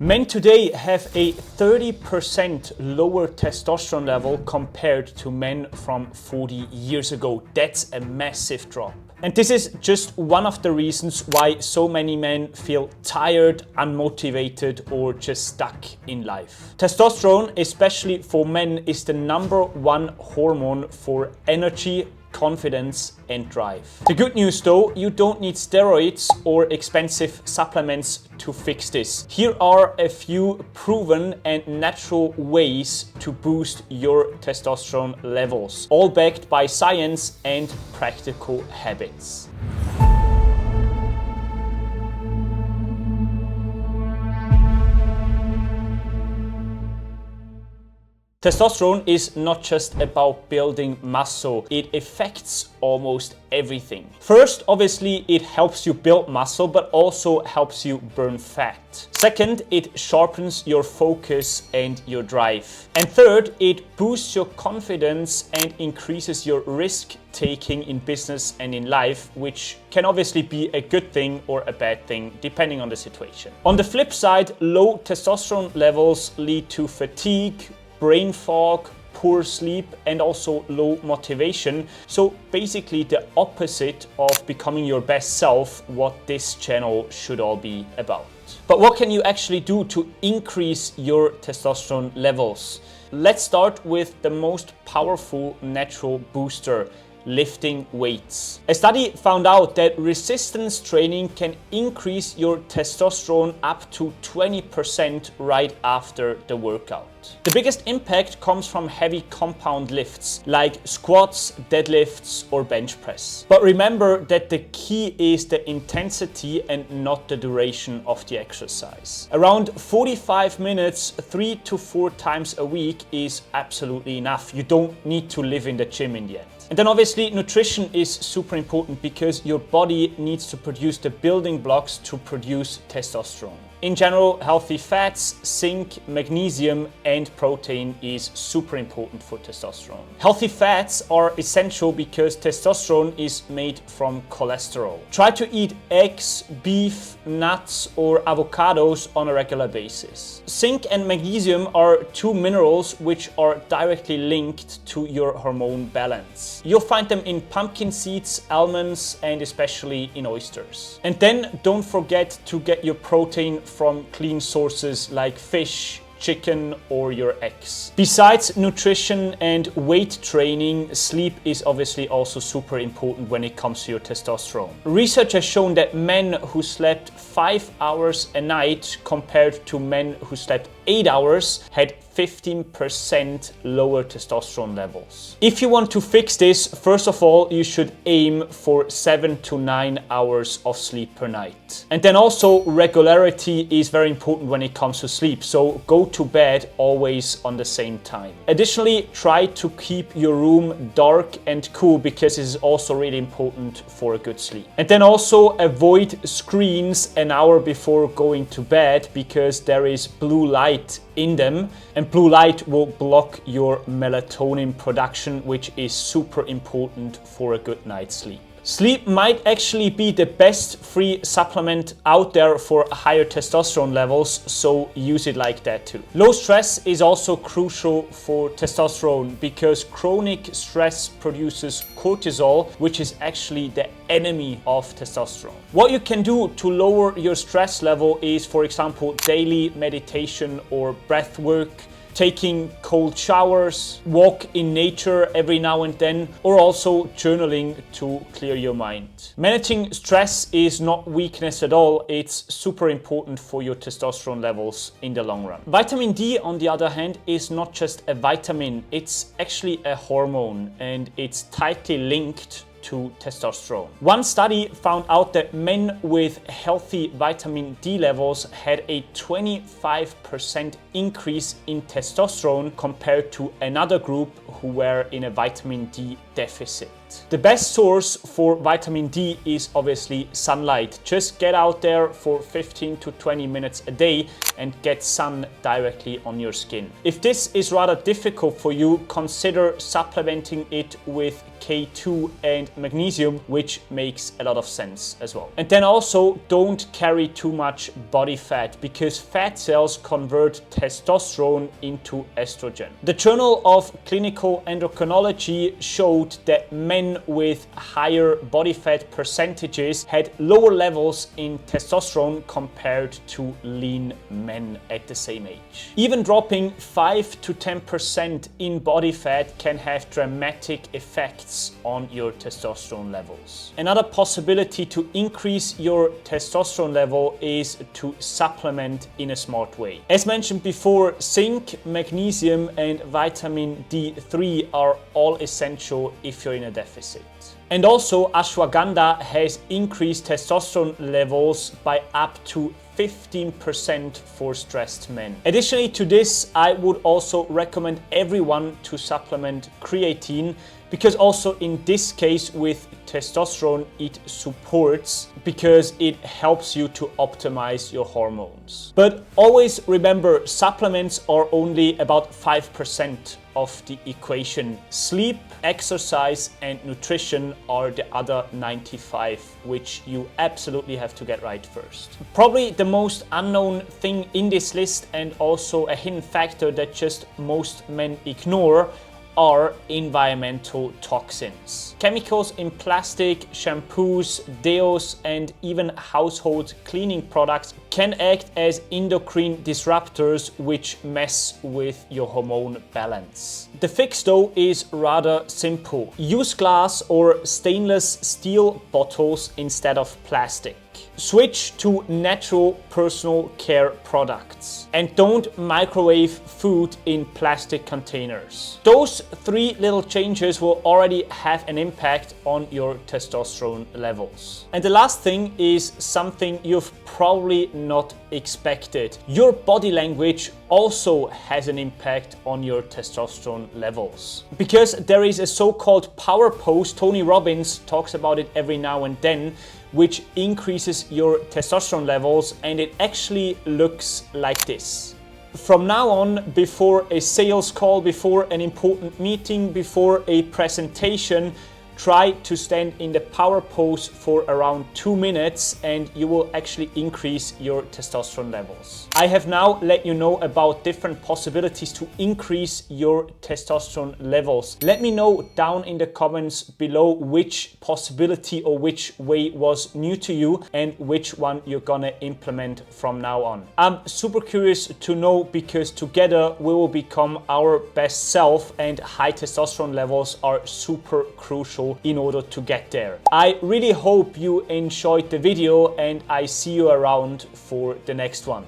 Men today have a 30% lower testosterone level compared to men from 40 years ago. That's a massive drop. And this is just one of the reasons why so many men feel tired, unmotivated, or just stuck in life. Testosterone, especially for men, is the #1 hormone for energy, confidence and drive. The good news though, you don't need steroids or expensive supplements to fix this. Here are a few proven and natural ways to boost your testosterone levels, all backed by science and practical habits. Testosterone is not just about building muscle, it affects almost everything. First, obviously, it helps you build muscle, but also helps you burn fat. Second, it sharpens your focus and your drive. And third, it boosts your confidence and increases your risk taking in business and in life, which can obviously be a good thing or a bad thing, depending on the situation. On the flip side, low testosterone levels lead to fatigue, brain fog, poor sleep, and also low motivation. So basically the opposite of becoming your best self, what this channel should all be about. But what can you actually do to increase your testosterone levels? Let's start with the most powerful natural booster: lifting weights. A study found out that resistance training can increase your testosterone up to 20% right after the workout. The biggest impact comes from heavy compound lifts like squats, deadlifts or bench press. But remember that the key is the intensity and not the duration of the exercise. Around 45 minutes, 3 to 4 times a week is absolutely enough. You don't need to live in the gym in the end. And then obviously nutrition is super important because your body needs to produce the building blocks to produce testosterone. In general, healthy fats, zinc, magnesium, and protein is super important for testosterone. Healthy fats are essential because testosterone is made from cholesterol. Try to eat eggs, beef, nuts, or avocados on a regular basis. Zinc and magnesium are two minerals which are directly linked to your hormone balance. You'll find them in pumpkin seeds, almonds, and especially in oysters. And then don't forget to get your protein from clean sources like fish, chicken or your eggs. Besides nutrition and weight training, sleep is obviously also super important when it comes to your testosterone. Research has shown that men who slept 5 hours a night compared to men who slept 8 hours had 15% lower testosterone levels. If you want to fix this, first of all, you should aim for 7 to 9 hours of sleep per night. And then also regularity is very important when it comes to sleep. So go to bed always on the same time. Additionally, try to keep your room dark and cool because it is also really important for a good sleep. And then also avoid screens an hour before going to bed because there is blue light in them, and blue light will block your melatonin production, which is super important for a good night's sleep. Sleep might actually be the best free supplement out there for higher testosterone levels, so use it like that too. Low stress is also crucial for testosterone because chronic stress produces cortisol, which is actually the enemy of testosterone. What you can do to lower your stress level is, for example, daily meditation or breath work, taking cold showers, walk in nature every now and then, or also journaling to clear your mind. Managing stress is not weakness at all, it's super important for your testosterone levels in the long run. Vitamin D, on the other hand, is not just a vitamin, it's actually a hormone and it's tightly linked to testosterone. One study found out that men with healthy vitamin D levels had a 25% increase in testosterone compared to another group who were in a vitamin D deficit. The best source for vitamin D is obviously sunlight. Just get out there for 15 to 20 minutes a day and get sun directly on your skin. If this is rather difficult for you, consider supplementing it with K2 and magnesium, which makes a lot of sense as well. And then also don't carry too much body fat, because fat cells convert testosterone into estrogen. The Journal of Clinical Endocrinology showed that men with higher body fat percentages had lower levels in testosterone compared to lean men at the same age. Even dropping 5 to 10% in body fat can have dramatic effects on your testosterone levels. Another possibility to increase your testosterone level is to supplement in a smart way. As mentioned before, zinc, magnesium, and vitamin D3 are all essential if you're in a deficit. And also, ashwagandha has increased testosterone levels by up to 15% for stressed men. Additionally to this, I would also recommend everyone to supplement creatine, because also in this case with testosterone it supports, because it helps you to optimize your hormones. But always remember, supplements are only about 5% of the equation. Sleep, exercise, and nutrition are the other 95, which you absolutely have to get right first. Probably the most unknown thing in this list, and also a hidden factor that just most men ignore, are environmental toxins. Chemicals in plastic, shampoos, deos, and even household cleaning products can act as endocrine disruptors which mess with your hormone balance. The fix though is rather simple. Use glass or stainless steel bottles instead of plastic. Switch to natural personal care products, and don't microwave food in plastic containers. Those 3 little changes will already have an impact on your testosterone levels. And the last thing is something you've probably not expected. Your body language also has an impact on your testosterone levels, because there is a so-called power pose, Tony Robbins talks about it every now and then, which increases your testosterone levels, and it actually looks like this. From now on, before a sales call, before an important meeting, before a presentation, try to stand in the power pose for around 2 minutes, and you will actually increase your testosterone levels. I have now let you know about different possibilities to increase your testosterone levels. Let me know down in the comments below which possibility or which way was new to you and which one you're gonna implement from now on. I'm super curious to know, because together we will become our best self, and high testosterone levels are super crucial in order to get there. I really hope you enjoyed the video, and I see you around for the next one.